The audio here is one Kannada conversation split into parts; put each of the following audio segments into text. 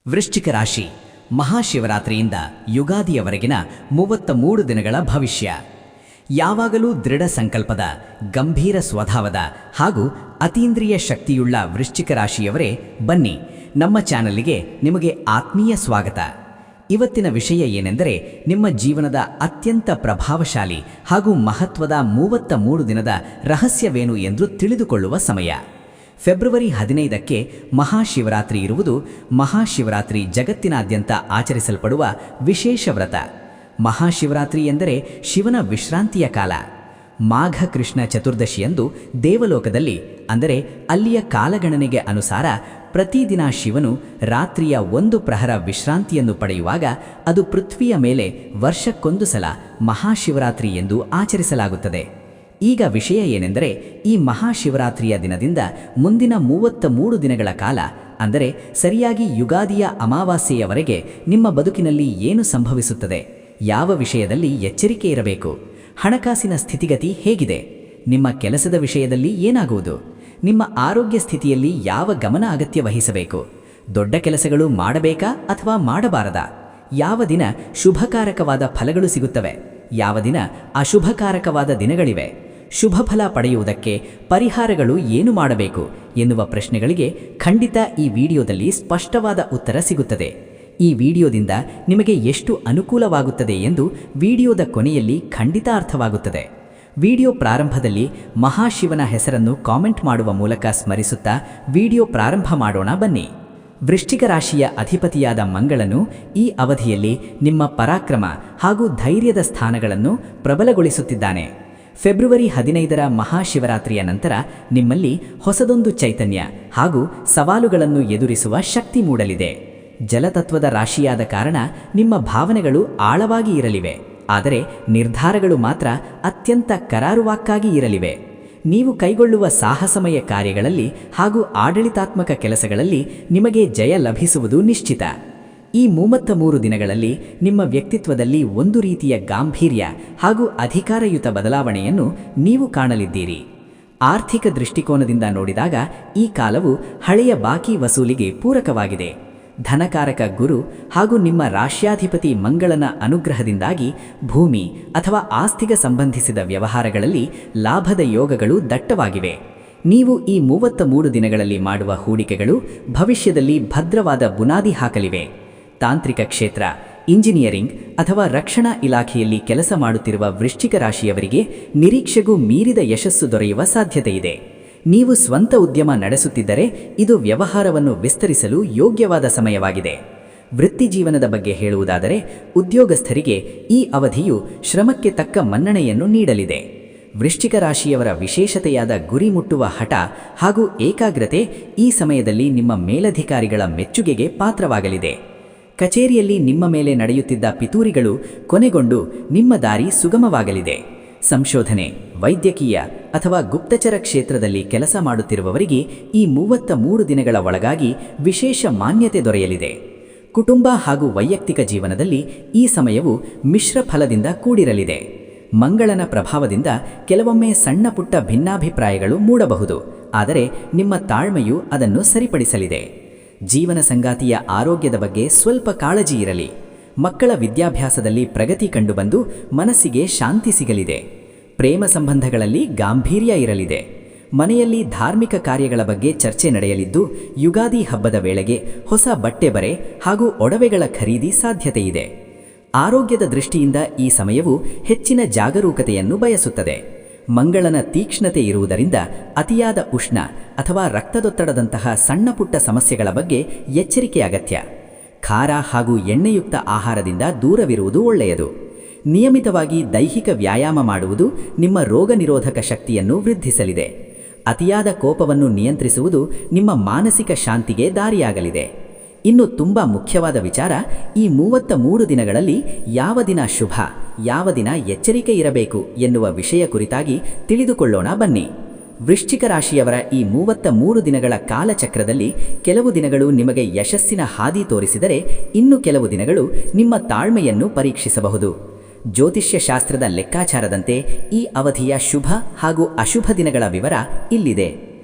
ವೃಶ್ಚಿಕ ರಾಶಿ ಮಹಾಶಿವರಾತ್ರಿಯಿಂದ ಯುಗಾದಿಯವರೆಗಿನ 33 ದಿನಗಳ ಭವಿಷ್ಯ. ಯಾವಾಗಲೂ ದೃಢ ಸಂಕಲ್ಪದ, ಗಂಭೀರ ಸ್ವಭಾವದ ಹಾಗೂ ಅತೀಂದ್ರಿಯ ಶಕ್ತಿಯುಳ್ಳ ವೃಶ್ಚಿಕ ರಾಶಿಯವರೇ, ಬನ್ನಿ ನಮ್ಮ ಚಾನಲ್ಗೆ ನಿಮಗೆ ಆತ್ಮೀಯ ಸ್ವಾಗತ. ಇವತ್ತಿನ ವಿಷಯ ಏನೆಂದರೆ, ನಿಮ್ಮ ಜೀವನದ ಅತ್ಯಂತ ಪ್ರಭಾವಶಾಲಿ ಹಾಗೂ ಮಹತ್ವದ 33 ದಿನದ ರಹಸ್ಯವೇನು ಎಂದು ತಿಳಿದುಕೊಳ್ಳುವ ಸಮಯ. ಫೆಬ್ರವರಿ 15ಕ್ಕೆ ಮಹಾಶಿವರಾತ್ರಿ ಇರುವುದು. ಮಹಾಶಿವರಾತ್ರಿ ಜಗತ್ತಿನಾದ್ಯಂತ ಆಚರಿಸಲ್ಪಡುವ ವಿಶೇಷ ವ್ರತ. ಮಹಾಶಿವರಾತ್ರಿ ಎಂದರೆ ಶಿವನ ವಿಶ್ರಾಂತಿಯ ಕಾಲ. ಮಾಘ ಕೃಷ್ಣ ಚತುರ್ದಶಿಯಂದು ದೇವಲೋಕದಲ್ಲಿ, ಅಂದರೆ ಅಲ್ಲಿಯ ಕಾಲಗಣನೆಗೆ ಅನುಸಾರ, ಪ್ರತಿದಿನ ಶಿವನು ರಾತ್ರಿಯ 1 ಪ್ರಹರ ವಿಶ್ರಾಂತಿಯನ್ನು ಪಡೆಯುವಾಗ ಅದು ಪೃಥ್ವಿಯ ಮೇಲೆ ವರ್ಷಕ್ಕೊಂದು ಸಲ ಮಹಾಶಿವರಾತ್ರಿ ಎಂದು ಆಚರಿಸಲಾಗುತ್ತದೆ. ಈಗ ವಿಷಯ ಏನೆಂದರೆ, ಈ ಮಹಾಶಿವರಾತ್ರಿಯ ದಿನದಿಂದ ಮುಂದಿನ 33 ದಿನಗಳ ಕಾಲ, ಅಂದರೆ ಸರಿಯಾಗಿ ಯುಗಾದಿಯ ಅಮಾವಾಸ್ಯೆಯವರೆಗೆ ನಿಮ್ಮ ಬದುಕಿನಲ್ಲಿ ಏನು ಸಂಭವಿಸುತ್ತದೆ, ಯಾವ ವಿಷಯದಲ್ಲಿ ಎಚ್ಚರಿಕೆ ಇರಬೇಕು, ಹಣಕಾಸಿನ ಸ್ಥಿತಿಗತಿ ಹೇಗಿದೆ, ನಿಮ್ಮ ಕೆಲಸದ ವಿಷಯದಲ್ಲಿ ಏನಾಗುವುದು, ನಿಮ್ಮ ಆರೋಗ್ಯ ಸ್ಥಿತಿಯಲ್ಲಿ ಯಾವ ಗಮನ ಅಗತ್ಯ ವಹಿಸಬೇಕು, ದೊಡ್ಡ ಕೆಲಸಗಳು ಮಾಡಬೇಕಾ ಅಥವಾ ಮಾಡಬಾರದಾ, ಯಾವ ದಿನ ಶುಭಕಾರಕವಾದ ಫಲಗಳು ಸಿಗುತ್ತವೆ, ಯಾವ ದಿನ ಅಶುಭಕಾರಕವಾದ ದಿನಗಳಿವೆ, ಶುಭ ಫಲ ಪಡೆಯುವುದಕ್ಕೆ ಪರಿಹಾರಗಳು ಏನು ಮಾಡಬೇಕು ಎನ್ನುವ ಪ್ರಶ್ನೆಗಳಿಗೆ ಖಂಡಿತ ಈ ವಿಡಿಯೋದಲ್ಲಿ ಸ್ಪಷ್ಟವಾದ ಉತ್ತರ ಸಿಗುತ್ತದೆ. ಈ ವಿಡಿಯೋದಿಂದ ನಿಮಗೆ ಎಷ್ಟು ಅನುಕೂಲವಾಗುತ್ತದೆ ಎಂದು ವಿಡಿಯೋದ ಕೊನೆಯಲ್ಲಿ ಖಂಡಿತ ಅರ್ಥವಾಗುತ್ತದೆ. ವಿಡಿಯೋ ಪ್ರಾರಂಭದಲ್ಲಿ ಮಹಾಶಿವನ ಹೆಸರನ್ನು ಕಾಮೆಂಟ್ ಮಾಡುವ ಮೂಲಕ ಸ್ಮರಿಸುತ್ತಾ ವಿಡಿಯೋ ಪ್ರಾರಂಭ ಮಾಡೋಣ ಬನ್ನಿ. ವೃಶ್ಚಿಕ ರಾಶಿಯ ಅಧಿಪತಿಯಾದ ಮಂಗಳನು ಈ ಅವಧಿಯಲ್ಲಿ ನಿಮ್ಮ ಪರಾಕ್ರಮ ಹಾಗೂ ಧೈರ್ಯದ ಸ್ಥಾನಗಳನ್ನು ಪ್ರಬಲಗೊಳಿಸುತ್ತಿದ್ದಾನೆ. ಫೆಬ್ರವರಿ 15ರ ಮಹಾಶಿವರಾತ್ರಿಯ ನಂತರ ನಿಮ್ಮಲ್ಲಿ ಹೊಸದೊಂದು ಚೈತನ್ಯ ಹಾಗೂ ಸವಾಲುಗಳನ್ನು ಎದುರಿಸುವ ಶಕ್ತಿ ಮೂಡಲಿದೆ. ಜಲತತ್ವದ ರಾಶಿಯಾದ ಕಾರಣ ನಿಮ್ಮ ಭಾವನೆಗಳು ಆಳವಾಗಿ ಇರಲಿವೆ, ಆದರೆ ನಿರ್ಧಾರಗಳು ಮಾತ್ರ ಅತ್ಯಂತ ಕರಾರುವಾಕ್ಕಾಗಿ ಇರಲಿವೆ. ನೀವು ಕೈಗೊಳ್ಳುವ ಸಾಹಸಮಯ ಕಾರ್ಯಗಳಲ್ಲಿ ಹಾಗೂ ಆಡಳಿತಾತ್ಮಕ ಕೆಲಸಗಳಲ್ಲಿ ನಿಮಗೆ ಜಯ ಲಭಿಸುವುದು ನಿಶ್ಚಿತ. ಈ 33 ದಿನಗಳಲ್ಲಿ ನಿಮ್ಮ ವ್ಯಕ್ತಿತ್ವದಲ್ಲಿ ಒಂದು ರೀತಿಯ ಗಾಂಭೀರ್ಯ ಹಾಗೂ ಅಧಿಕಾರಯುತ ಬದಲಾವಣೆಯನ್ನು ನೀವು ಕಾಣಲಿದ್ದೀರಿ. ಆರ್ಥಿಕ ದೃಷ್ಟಿಕೋನದಿಂದ ನೋಡಿದಾಗ ಈ ಕಾಲವು ಹಳೆಯ ಬಾಕಿ ವಸೂಲಿಗೆ ಪೂರಕವಾಗಿದೆ. ಧನಕಾರಕ ಗುರು ಹಾಗೂ ನಿಮ್ಮ ರಾಶ್ಯಾಧಿಪತಿ ಮಂಗಳನ ಅನುಗ್ರಹದಿಂದಾಗಿ ಭೂಮಿ ಅಥವಾ ಆಸ್ತಿಗೆ ಸಂಬಂಧಿಸಿದ ವ್ಯವಹಾರಗಳಲ್ಲಿ ಲಾಭದ ಯೋಗಗಳು ದಟ್ಟವಾಗಿವೆ. ನೀವು ಈ 33 ದಿನಗಳಲ್ಲಿ ಮಾಡುವ ಹೂಡಿಕೆಗಳು ಭವಿಷ್ಯದಲ್ಲಿ ಭದ್ರವಾದ ಬುನಾದಿ ಹಾಕಲಿವೆ. ತಾಂತ್ರಿಕ ಕ್ಷೇತ್ರ, ಇಂಜಿನಿಯರಿಂಗ್ ಅಥವಾ ರಕ್ಷಣಾ ಇಲಾಖೆಯಲ್ಲಿ ಕೆಲಸ ಮಾಡುತ್ತಿರುವ ವೃಶ್ಚಿಕ ರಾಶಿಯವರಿಗೆ ನಿರೀಕ್ಷೆಗೂ ಮೀರಿದ ಯಶಸ್ಸು ದೊರೆಯುವ ಸಾಧ್ಯತೆಯಿದೆ. ನೀವು ಸ್ವಂತ ಉದ್ಯಮ ನಡೆಸುತ್ತಿದ್ದರೆ ಇದು ವ್ಯವಹಾರವನ್ನು ವಿಸ್ತರಿಸಲು ಯೋಗ್ಯವಾದ ಸಮಯವಾಗಿದೆ. ವೃತ್ತಿ ಜೀವನದ ಬಗ್ಗೆ ಹೇಳುವುದಾದರೆ, ಉದ್ಯೋಗಸ್ಥರಿಗೆ ಈ ಅವಧಿಯು ಶ್ರಮಕ್ಕೆ ತಕ್ಕ ಮನ್ನಣೆಯನ್ನು ನೀಡಲಿದೆ. ವೃಶ್ಚಿಕ ರಾಶಿಯವರ ವಿಶೇಷತೆಯಾದ ಗುರಿ ಮುಟ್ಟುವ ಹಠ ಹಾಗೂ ಏಕಾಗ್ರತೆ ಈ ಸಮಯದಲ್ಲಿ ನಿಮ್ಮ ಮೇಲಧಿಕಾರಿಗಳ ಮೆಚ್ಚುಗೆಗೆ ಪಾತ್ರವಾಗಲಿದೆ. ಕಚೇರಿಯಲ್ಲಿ ನಿಮ್ಮ ಮೇಲೆ ನಡೆಯುತ್ತಿದ್ದ ಪಿತೂರಿಗಳು ಕೊನೆಗೊಂಡು ನಿಮ್ಮ ದಾರಿ ಸುಗಮವಾಗಲಿದೆ. ಸಂಶೋಧನೆ, ವೈದ್ಯಕೀಯ ಅಥವಾ ಗುಪ್ತಚರ ಕ್ಷೇತ್ರದಲ್ಲಿ ಕೆಲಸ ಮಾಡುತ್ತಿರುವವರಿಗೆ ಈ 33 ದಿನಗಳ ಒಳಗಾಗಿ ವಿಶೇಷ ಮಾನ್ಯತೆ ದೊರೆಯಲಿದೆ. ಕುಟುಂಬ ಹಾಗೂ ವೈಯಕ್ತಿಕ ಜೀವನದಲ್ಲಿ ಈ ಸಮಯವು ಮಿಶ್ರ ಫಲದಿಂದ ಕೂಡಿರಲಿದೆ. ಮಂಗಳನ ಪ್ರಭಾವದಿಂದ ಕೆಲವೊಮ್ಮೆ ಸಣ್ಣ ಪುಟ್ಟ ಭಿನ್ನಾಭಿಪ್ರಾಯಗಳು ಮೂಡಬಹುದು, ಆದರೆ ನಿಮ್ಮ ತಾಳ್ಮೆಯು ಅದನ್ನು ಸರಿಪಡಿಸಲಿದೆ. ಜೀವನ ಸಂಗಾತಿಯ ಆರೋಗ್ಯದ ಬಗ್ಗೆ ಸ್ವಲ್ಪ ಕಾಳಜಿ ಇರಲಿ. ಮಕ್ಕಳ ವಿದ್ಯಾಭ್ಯಾಸದಲ್ಲಿ ಪ್ರಗತಿ ಕಂಡುಬಂದು ಮನಸ್ಸಿಗೆ ಶಾಂತಿ ಸಿಗಲಿದೆ. ಪ್ರೇಮ ಸಂಬಂಧಗಳಲ್ಲಿ ಗಾಂಭೀರ್ಯ ಇರಲಿದೆ. ಮನೆಯಲ್ಲಿ ಧಾರ್ಮಿಕ ಕಾರ್ಯಗಳ ಬಗ್ಗೆ ಚರ್ಚೆ ನಡೆಯಲಿದ್ದು, ಯುಗಾದಿ ಹಬ್ಬದ ವೇಳೆಗೆ ಹೊಸ ಬಟ್ಟೆ ಬರೆ ಹಾಗೂ ಒಡವೆಗಳ ಖರೀದಿ ಸಾಧ್ಯತೆಯಿದೆ. ಆರೋಗ್ಯದ ದೃಷ್ಟಿಯಿಂದ ಈ ಸಮಯವು ಹೆಚ್ಚಿನ ಜಾಗರೂಕತೆಯನ್ನು ಬಯಸುತ್ತದೆ. ಮಂಗಳನ ತೀಕ್ಷ್ಣತೆ ಇರುವುದರಿಂದ ಅತಿಯಾದ ಉಷ್ಣ ಅಥವಾ ರಕ್ತದೊತ್ತಡದಂತಹ ಸಣ್ಣ ಪುಟ್ಟ ಸಮಸ್ಯೆಗಳ ಬಗ್ಗೆ ಎಚ್ಚರಿಕೆ ಅಗತ್ಯ. ಖಾರ ಹಾಗೂ ಎಣ್ಣೆಯುಕ್ತ ಆಹಾರದಿಂದ ದೂರವಿರುವುದು ಒಳ್ಳೆಯದು. ನಿಯಮಿತವಾಗಿ ದೈಹಿಕ ವ್ಯಾಯಾಮ ಮಾಡುವುದು ನಿಮ್ಮ ರೋಗ ನಿರೋಧಕ ಶಕ್ತಿಯನ್ನು ವೃದ್ಧಿಸಲಿದೆ. ಅತಿಯಾದ ಕೋಪವನ್ನು ನಿಯಂತ್ರಿಸುವುದು ನಿಮ್ಮ ಮಾನಸಿಕ ಶಾಂತಿಗೆ ದಾರಿಯಾಗಲಿದೆ. ಇನ್ನು ತುಂಬ ಮುಖ್ಯವಾದ ವಿಚಾರ, ಈ 33 ದಿನಗಳಲ್ಲಿ ಯಾವ ದಿನ ಶುಭ, ಯಾವ ದಿನ ಎಚ್ಚರಿಕೆ ಇರಬೇಕು ಎನ್ನುವ ವಿಷಯ ಕುರಿತಾಗಿ ತಿಳಿದುಕೊಳ್ಳೋಣ ಬನ್ನಿ. ವೃಶ್ಚಿಕ ರಾಶಿಯವರ ಈ 33 ದಿನಗಳ ಕಾಲಚಕ್ರದಲ್ಲಿ ಕೆಲವು ದಿನಗಳು ನಿಮಗೆ ಯಶಸ್ಸಿನ ಹಾದಿ ತೋರಿಸಿದರೆ, ಇನ್ನು ಕೆಲವು ದಿನಗಳು ನಿಮ್ಮ ತಾಳ್ಮೆಯನ್ನು ಪರೀಕ್ಷಿಸಬಹುದು. ಜ್ಯೋತಿಷ್ಯ ಶಾಸ್ತ್ರದ ಲೆಕ್ಕಾಚಾರದಂತೆ ಈ ಅವಧಿಯ ಶುಭ ಹಾಗೂ ಅಶುಭ ದಿನಗಳ ವಿವರ ಇಲ್ಲಿದೆ.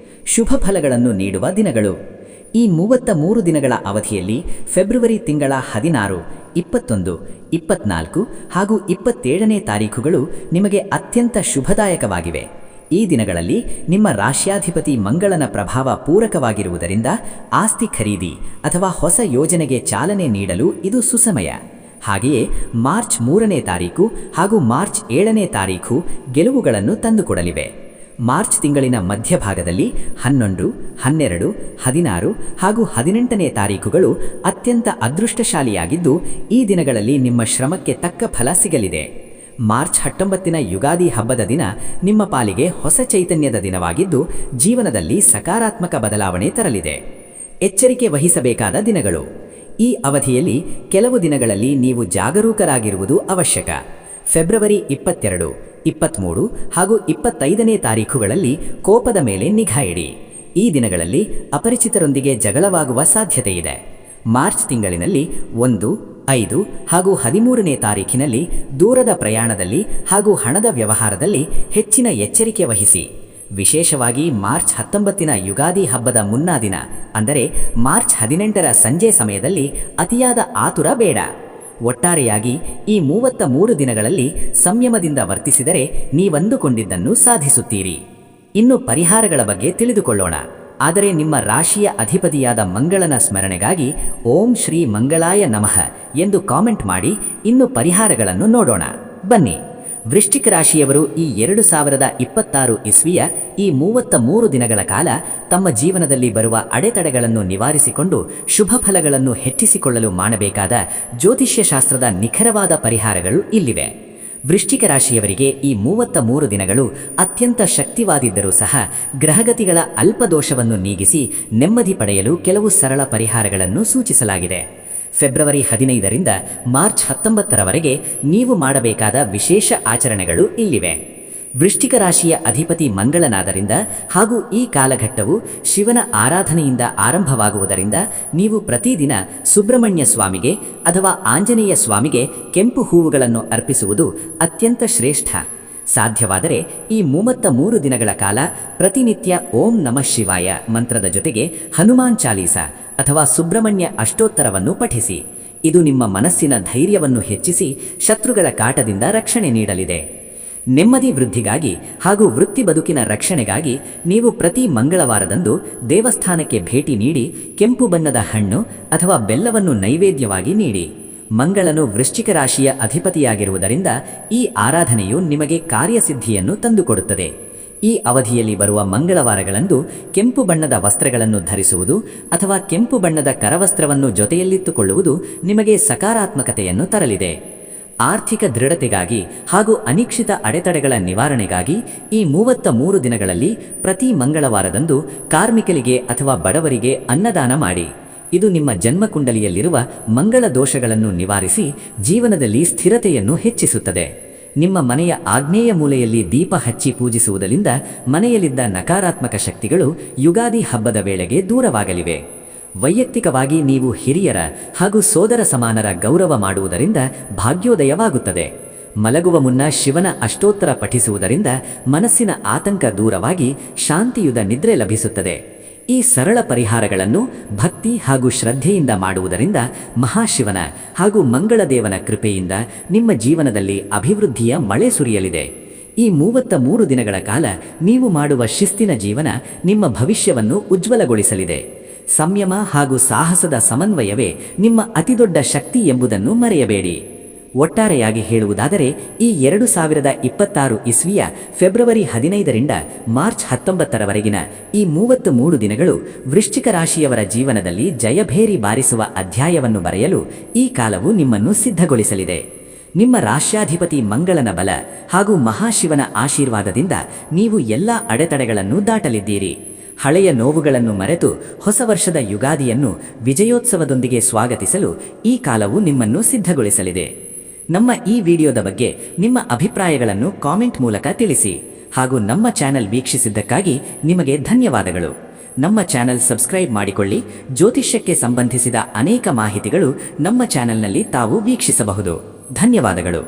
ಶುಭ ಫಲಗಳನ್ನು ನೀಡುವ ದಿನಗಳು: ಈ 33 ದಿನಗಳ ಅವಧಿಯಲ್ಲಿ ಫೆಬ್ರವರಿ ತಿಂಗಳ 16, 21, 24 ಹಾಗೂ 27ನೇ ತಾರೀಖುಗಳು ನಿಮಗೆ ಅತ್ಯಂತ ಶುಭದಾಯಕವಾಗಿವೆ. ಈ ದಿನಗಳಲ್ಲಿ ನಿಮ್ಮ ರಾಶ್ಯಾಧಿಪತಿ ಮಂಗಳನ ಪ್ರಭಾವ ಪೂರಕವಾಗಿರುವುದರಿಂದ ಆಸ್ತಿ ಖರೀದಿ ಅಥವಾ ಹೊಸ ಯೋಜನೆಗೆ ಚಾಲನೆ ನೀಡಲು ಇದು ಸುಸಮಯ. ಹಾಗೆಯೇ ಮಾರ್ಚ್ 3ನೇ ತಾರೀಕು ಹಾಗೂ ಮಾರ್ಚ್ 7ನೇ ತಾರೀಖು ಗೆಲುವುಗಳನ್ನು ತಂದುಕೊಡಲಿವೆ. ಮಾರ್ಚ್ ತಿಂಗಳಿನ ಮಧ್ಯಭಾಗದಲ್ಲಿ 11, 12, 16 ಹಾಗೂ 18ನೇ ತಾರೀಖುಗಳು ಅತ್ಯಂತ ಅದೃಷ್ಟಶಾಲಿಯಾಗಿದ್ದು ಈ ದಿನಗಳಲ್ಲಿ ನಿಮ್ಮ ಶ್ರಮಕ್ಕೆ ತಕ್ಕ ಫಲ ಸಿಗಲಿದೆ. ಮಾರ್ಚ್ 19ನ ಯುಗಾದಿ ಹಬ್ಬದ ದಿನ ನಿಮ್ಮ ಪಾಲಿಗೆ ಹೊಸ ಚೈತನ್ಯದ ದಿನವಾಗಿದ್ದು ಜೀವನದಲ್ಲಿ ಸಕಾರಾತ್ಮಕ ಬದಲಾವಣೆ ತರಲಿದೆ. ಎಚ್ಚರಿಕೆ ವಹಿಸಬೇಕಾದ ದಿನಗಳು. ಈ ಅವಧಿಯಲ್ಲಿ ಕೆಲವು ದಿನಗಳಲ್ಲಿ ನೀವು ಜಾಗರೂಕರಾಗಿರುವುದು ಅವಶ್ಯಕ. ಫೆಬ್ರವರಿ 22, 23 ಹಾಗೂ 25ನೇ ತಾರೀಖುಗಳಲ್ಲಿ ಕೋಪದ ಮೇಲೆ ನಿಗಾ ಇಡಿ. ಈ ದಿನಗಳಲ್ಲಿ ಅಪರಿಚಿತರೊಂದಿಗೆ ಜಗಳವಾಗುವ ಸಾಧ್ಯತೆಯಿದೆ. ಮಾರ್ಚ್ ತಿಂಗಳಿನಲ್ಲಿ 1, 5 ಹಾಗೂ 13ನೇ ತಾರೀಖಿನಲ್ಲಿ ದೂರದ ಪ್ರಯಾಣದಲ್ಲಿ ಹಾಗೂ ಹಣದ ವ್ಯವಹಾರದಲ್ಲಿ ಹೆಚ್ಚಿನ ಎಚ್ಚರಿಕೆ ವಹಿಸಿ. ವಿಶೇಷವಾಗಿ ಮಾರ್ಚ್ 19ನ ಯುಗಾದಿ ಹಬ್ಬದ ಮುನ್ನಾ ದಿನ ಅಂದರೆ ಮಾರ್ಚ್ 18ರ ಸಂಜೆ ಸಮಯದಲ್ಲಿ ಅತಿಯಾದ ಆತುರ ಬೇಡ. ಒಟ್ಟಾರೆಯಾಗಿ ಈ 33 ದಿನಗಳಲ್ಲಿ ಸಂಯಮದಿಂದ ವರ್ತಿಸಿದರೆ ನೀವಂದುಕೊಂಡಿದ್ದನ್ನು ಸಾಧಿಸುತ್ತೀರಿ. ಇನ್ನು ಪರಿಹಾರಗಳ ಬಗ್ಗೆ ತಿಳಿದುಕೊಳ್ಳೋಣ. ಆದರೆ ನಿಮ್ಮ ರಾಶಿಯ ಅಧಿಪತಿಯಾದ ಮಂಗಳನ ಸ್ಮರಣೆಗಾಗಿ ಓಂ ಶ್ರೀ ಮಂಗಳಾಯ ನಮಃ ಎಂದು ಕಾಮೆಂಟ್ ಮಾಡಿ ಇನ್ನು ಪರಿಹಾರಗಳನ್ನು ನೋಡೋಣ. ಬನ್ನಿ. ವೃಶ್ಚಿಕ ರಾಶಿಯವರು ಈ 2026 ಇಸ್ವಿಯ ಈ 33 ದಿನಗಳ ಕಾಲ ತಮ್ಮ ಜೀವನದಲ್ಲಿ ಬರುವ ಅಡೆತಡೆಗಳನ್ನು ನಿವಾರಿಸಿಕೊಂಡು ಶುಭ ಫಲಗಳನ್ನು ಹೆಚ್ಚಿಸಿಕೊಳ್ಳಲು ಮಾಡಬೇಕಾದ ಜ್ಯೋತಿಷ್ಯ ಶಾಸ್ತ್ರದ ನಿಖರವಾದ ಪರಿಹಾರಗಳು ಇಲ್ಲಿವೆ. ವೃಶ್ಚಿಕ ರಾಶಿಯವರಿಗೆ ಈ 33 ದಿನಗಳು ಅತ್ಯಂತ ಶಕ್ತಿವಾದಿದ್ದರೂ ಸಹ ಗ್ರಹಗತಿಗಳ ಅಲ್ಪದೋಷವನ್ನು ನೀಗಿಸಿ ನೆಮ್ಮದಿ ಪಡೆಯಲು ಕೆಲವು ಸರಳ ಪರಿಹಾರಗಳನ್ನು ಸೂಚಿಸಲಾಗಿದೆ. ಫೆಬ್ರವರಿ 15ರಿಂದ ಮಾರ್ಚ್ 19ರವರೆಗೆ ನೀವು ಮಾಡಬೇಕಾದ ವಿಶೇಷ ಆಚರಣೆಗಳು ಇಲ್ಲಿವೆ. ವೃಶ್ಚಿಕ ರಾಶಿಯ ಅಧಿಪತಿ ಮಂಗಳನಾದ್ದರಿಂದ ಹಾಗೂ ಈ ಕಾಲಘಟ್ಟವು ಶಿವನ ಆರಾಧನೆಯಿಂದ ಆರಂಭವಾಗುವುದರಿಂದ ನೀವು ಪ್ರತಿದಿನ ಸುಬ್ರಹ್ಮಣ್ಯ ಸ್ವಾಮಿಗೆ ಅಥವಾ ಆಂಜನೇಯ ಸ್ವಾಮಿಗೆ ಕೆಂಪು ಹೂವುಗಳನ್ನು ಅರ್ಪಿಸುವುದು ಅತ್ಯಂತ ಶ್ರೇಷ್ಠ. ಸಾಧ್ಯವಾದರೆ ಈ 33 ದಿನಗಳ ಕಾಲ ಪ್ರತಿನಿತ್ಯ ಓಂ ನಮಃ ಶಿವಾಯ ಮಂತ್ರದ ಜೊತೆಗೆ ಹನುಮಾನ್ ಚಾಲೀಸ ಅಥವಾ ಸುಬ್ರಹ್ಮಣ್ಯ ಅಷ್ಟೋತ್ತರವನ್ನು ಪಠಿಸಿ. ಇದು ನಿಮ್ಮ ಮನಸ್ಸಿನ ಧೈರ್ಯವನ್ನು ಹೆಚ್ಚಿಸಿ ಶತ್ರುಗಳ ಕಾಟದಿಂದ ರಕ್ಷಣೆ ನೀಡಲಿದೆ. ನೆಮ್ಮದಿ ವೃದ್ಧಿಗಾಗಿ ಹಾಗೂ ವೃತ್ತಿ ಬದುಕಿನ ರಕ್ಷಣೆಗಾಗಿ ನೀವು ಪ್ರತಿ ಮಂಗಳವಾರದಂದು ದೇವಸ್ಥಾನಕ್ಕೆ ಭೇಟಿ ನೀಡಿ ಕೆಂಪು ಬಣ್ಣದ ಹಣ್ಣು ಅಥವಾ ಬೆಲ್ಲವನ್ನು ನೈವೇದ್ಯವಾಗಿ ನೀಡಿ. ಮಂಗಳನು ವೃಶ್ಚಿಕ ರಾಶಿಯ ಅಧಿಪತಿಯಾಗಿರುವುದರಿಂದ ಈ ಆರಾಧನೆಯು ನಿಮಗೆ ಕಾರ್ಯಸಿದ್ಧಿಯನ್ನು ತಂದುಕೊಡುತ್ತದೆ. ಈ ಅವಧಿಯಲ್ಲಿ ಬರುವ ಮಂಗಳವಾರಗಳಂದು ಕೆಂಪು ಬಣ್ಣದ ವಸ್ತ್ರಗಳನ್ನು ಧರಿಸುವುದು ಅಥವಾ ಕೆಂಪು ಬಣ್ಣದ ಕರವಸ್ತ್ರವನ್ನು ಜೊತೆಯಲ್ಲಿಟ್ಟುಕೊಳ್ಳುವುದು ನಿಮಗೆ ಸಕಾರಾತ್ಮಕತೆಯನ್ನು ತರಲಿದೆ. ಆರ್ಥಿಕ ದೃಢತೆಗಾಗಿ ಹಾಗೂ ಅನಿರೀಕ್ಷಿತ ಅಡೆತಡೆಗಳ ನಿವಾರಣೆಗಾಗಿ ಈ 33 ದಿನಗಳಲ್ಲಿ ಪ್ರತಿ ಮಂಗಳವಾರದಂದು ಕಾರ್ಮಿಕರಿಗೆ ಅಥವಾ ಬಡವರಿಗೆ ಅನ್ನದಾನ ಮಾಡಿ. ಇದು ನಿಮ್ಮ ಜನ್ಮಕುಂಡಲಿಯಲ್ಲಿರುವ ಮಂಗಳ ದೋಷಗಳನ್ನು ನಿವಾರಿಸಿ ಜೀವನದಲ್ಲಿ ಸ್ಥಿರತೆಯನ್ನು ಹೆಚ್ಚಿಸುತ್ತದೆ. ನಿಮ್ಮ ಮನೆಯ ಆಗ್ನೇಯ ಮೂಲೆಯಲ್ಲಿ ದೀಪ ಹಚ್ಚಿ ಪೂಜಿಸುವುದರಿಂದ ಮನೆಯಲ್ಲಿದ್ದ ನಕಾರಾತ್ಮಕ ಶಕ್ತಿಗಳು ಯುಗಾದಿ ಹಬ್ಬದ ವೇಳೆಗೆ ದೂರವಾಗಲಿವೆ. ವೈಯಕ್ತಿಕವಾಗಿ ನೀವು ಹಿರಿಯರ ಹಾಗೂ ಸೋದರ ಸಮಾನರ ಗೌರವ ಮಾಡುವುದರಿಂದ ಭಾಗ್ಯೋದಯವಾಗುತ್ತದೆ. ಮಲಗುವ ಮುನ್ನ ಶಿವನ ಅಷ್ಟೋತ್ತರ ಪಠಿಸುವುದರಿಂದ ಮನಸ್ಸಿನ ಆತಂಕ ದೂರವಾಗಿ ಶಾಂತಿಯುತ ನಿದ್ರೆ ಲಭಿಸುತ್ತದೆ. ಈ ಸರಳ ಪರಿಹಾರಗಳನ್ನು ಭಕ್ತಿ ಹಾಗೂ ಶ್ರದ್ಧೆಯಿಂದ ಮಾಡುವುದರಿಂದ ಮಹಾಶಿವನ ಹಾಗೂ ಮಂಗಳದೇವನ ಕೃಪೆಯಿಂದ ನಿಮ್ಮ ಜೀವನದಲ್ಲಿ ಅಭಿವೃದ್ಧಿಯ ಮಳೆ ಸುರಿಯಲಿದೆ. ಈ 33 ದಿನಗಳ ಕಾಲ ನೀವು ಮಾಡುವ ಶಿಸ್ತಿನ ಜೀವನ ನಿಮ್ಮ ಭವಿಷ್ಯವನ್ನು ಉಜ್ವಲಗೊಳಿಸಲಿದೆ. ಸಂಯಮ ಹಾಗೂ ಸಾಹಸದ ಸಮನ್ವಯವೇ ನಿಮ್ಮ ಅತಿದೊಡ್ಡ ಶಕ್ತಿ ಎಂಬುದನ್ನು ಮರೆಯಬೇಡಿ. ಒಟ್ಟಾರೆಯಾಗಿ ಹೇಳುವುದಾದರೆ ಈ 2026 ಇಸ್ವಿಯ ಫೆಬ್ರವರಿ 15ರಿಂದ ಮಾರ್ಚ್ 19ರವರೆಗಿನ ಈ 33 ದಿನಗಳು ವೃಶ್ಚಿಕ ರಾಶಿಯವರ ಜೀವನದಲ್ಲಿ ಜಯಭೇರಿ ಬಾರಿಸುವ ಅಧ್ಯಾಯವನ್ನು ಬರೆಯಲು ಈ ಕಾಲವು ನಿಮ್ಮನ್ನು ಸಿದ್ಧಗೊಳಿಸಲಿದೆ. ನಿಮ್ಮ ರಾಶ್ಯಾಧಿಪತಿ ಮಂಗಳನ ಬಲ ಹಾಗೂ ಮಹಾಶಿವನ ಆಶೀರ್ವಾದದಿಂದ ನೀವು ಎಲ್ಲ ಅಡೆತಡೆಗಳನ್ನು ದಾಟಲಿದ್ದೀರಿ. ಹಳೆಯ ನೋವುಗಳನ್ನು ಮರೆತು ಹೊಸ ವರ್ಷದ ಯುಗಾದಿಯನ್ನು ವಿಜಯೋತ್ಸವದೊಂದಿಗೆ ಸ್ವಾಗತಿಸಲು ಈ ಕಾಲವು ನಿಮ್ಮನ್ನು ಸಿದ್ಧಗೊಳಿಸಲಿದೆ. ನಮ್ಮ ಈ ವಿಡಿಯೋದ ಬಗ್ಗೆ ನಿಮ್ಮ ಅಭಿಪ್ರಾಯಗಳನ್ನು ಕಾಮೆಂಟ್ ಮೂಲಕ ತಿಳಿಸಿ ಹಾಗೂ ನಮ್ಮ ಚಾನೆಲ್ ವೀಕ್ಷಿಸಿದ್ದಕ್ಕಾಗಿ ನಿಮಗೆ ಧನ್ಯವಾದಗಳು. ನಮ್ಮ ಚಾನೆಲ್ ಸಬ್ಸ್ಕ್ರೈಬ್ ಮಾಡಿಕೊಳ್ಳಿ. ಜ್ಯೋತಿಷ್ಯಕ್ಕೆ ಸಂಬಂಧಿಸಿದ ಅನೇಕ ಮಾಹಿತಿಗಳು ನಮ್ಮ ಚಾನೆಲ್ನಲ್ಲಿ ತಾವು ವೀಕ್ಷಿಸಬಹುದು. ಧನ್ಯವಾದಗಳು.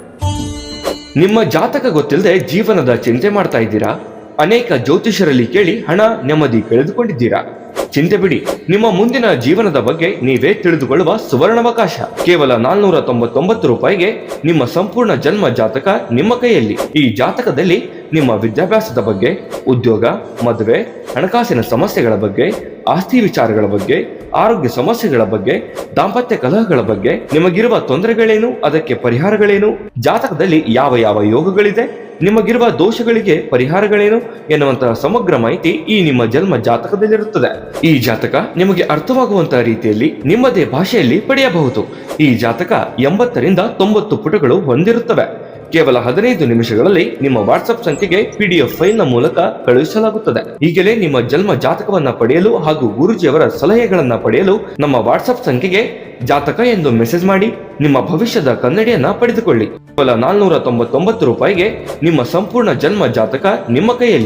ನಿಮ್ಮ ಜಾತಕ ಗೊತ್ತಿಲ್ಲದೆ ಜೀವನದ ಚಿಂತೆ ಮಾಡ್ತಾ ಇದ್ದೀರಾ? ಅನೇಕ ಜ್ಯೋತಿಷರಲ್ಲಿ ಕೇಳಿ ಹಣ ನೆಮ್ಮದಿ ಕಳೆದುಕೊಂಡಿದ್ದೀರಾ? ಚಿಂತೆ ಬಿಡಿ, ನಿಮ್ಮ ಮುಂದಿನ ಜೀವನದ ಬಗ್ಗೆ ನೀವೇ ತಿಳಿದುಕೊಳ್ಳುವ ಸುವರ್ಣಾವಕಾಶ. ಕೇವಲ 499 ರೂಪಾಯಿಗೆ ನಿಮ್ಮ ಸಂಪೂರ್ಣ ಜನ್ಮ ಜಾತಕ ನಿಮ್ಮ ಕೈಯಲ್ಲಿ. ಈ ಜಾತಕದಲ್ಲಿ ನಿಮ್ಮ ವಿದ್ಯಾಭ್ಯಾಸದ ಬಗ್ಗೆ, ಉದ್ಯೋಗ, ಮದುವೆ, ಹಣಕಾಸಿನ ಸಮಸ್ಯೆಗಳ ಬಗ್ಗೆ, ಆಸ್ತಿ ವಿಚಾರಗಳ ಬಗ್ಗೆ, ಆರೋಗ್ಯ ಸಮಸ್ಯೆಗಳ ಬಗ್ಗೆ, ದಾಂಪತ್ಯ ಕಲಹಗಳ ಬಗ್ಗೆ, ನಿಮಗಿರುವ ತೊಂದರೆಗಳೇನು, ಅದಕ್ಕೆ ಪರಿಹಾರಗಳೇನು, ಜಾತಕದಲ್ಲಿ ಯಾವ ಯಾವ ಯೋಗಗಳಿದೆ, ನಿಮಗಿರುವ ದೋಷಗಳಿಗೆ ಪರಿಹಾರಗಳೇನು ಎನ್ನುವಂತಹ ಸಮಗ್ರ ಮಾಹಿತಿ ಈ ನಿಮ್ಮ ಜನ್ಮ ಜಾತಕದಲ್ಲಿರುತ್ತದೆ. ಈ ಜಾತಕ ನಿಮಗೆ ಅರ್ಥವಾಗುವಂತಹ ರೀತಿಯಲ್ಲಿ ನಿಮ್ಮದೇ ಭಾಷೆಯಲ್ಲಿ ಪಡೆಯಬಹುದು. ಈ ಜಾತಕ 80ರಿಂದ 90 ಪುಟಗಳು ಹೊಂದಿರುತ್ತವೆ. ಕೇವಲ 15 ನಿಮಿಷಗಳಲ್ಲಿ ನಿಮ್ಮ ವಾಟ್ಸ್ಆಪ್ ಸಂಖ್ಯೆಗೆ PDF ಫೈಲ್ ನ ಮೂಲಕ ಕಳುಹಿಸಲಾಗುತ್ತದೆ. ಈಗಲೇ ನಿಮ್ಮ ಜನ್ಮ ಜಾತಕವನ್ನ ಪಡೆಯಲು ಹಾಗೂ ಗುರುಜಿಯವರ ಸಲಹೆಗಳನ್ನ ಪಡೆಯಲು ನಮ್ಮ ವಾಟ್ಸ್ಆಪ್ ಸಂಖ್ಯೆಗೆ ಜಾತಕ ಎಂದು ಮೆಸೇಜ್ ಮಾಡಿ ನಿಮ್ಮ ಭವಿಷ್ಯದ ಕನ್ನಡಿಯನ್ನ ಪಡೆದುಕೊಳ್ಳಿ. ಕೇವಲ 499 ರೂಪಾಯಿಗೆ ನಿಮ್ಮ ಸಂಪೂರ್ಣ ಜನ್ಮ ಜಾತಕ ನಿಮ್ಮ ಕೈಯಲ್ಲಿ.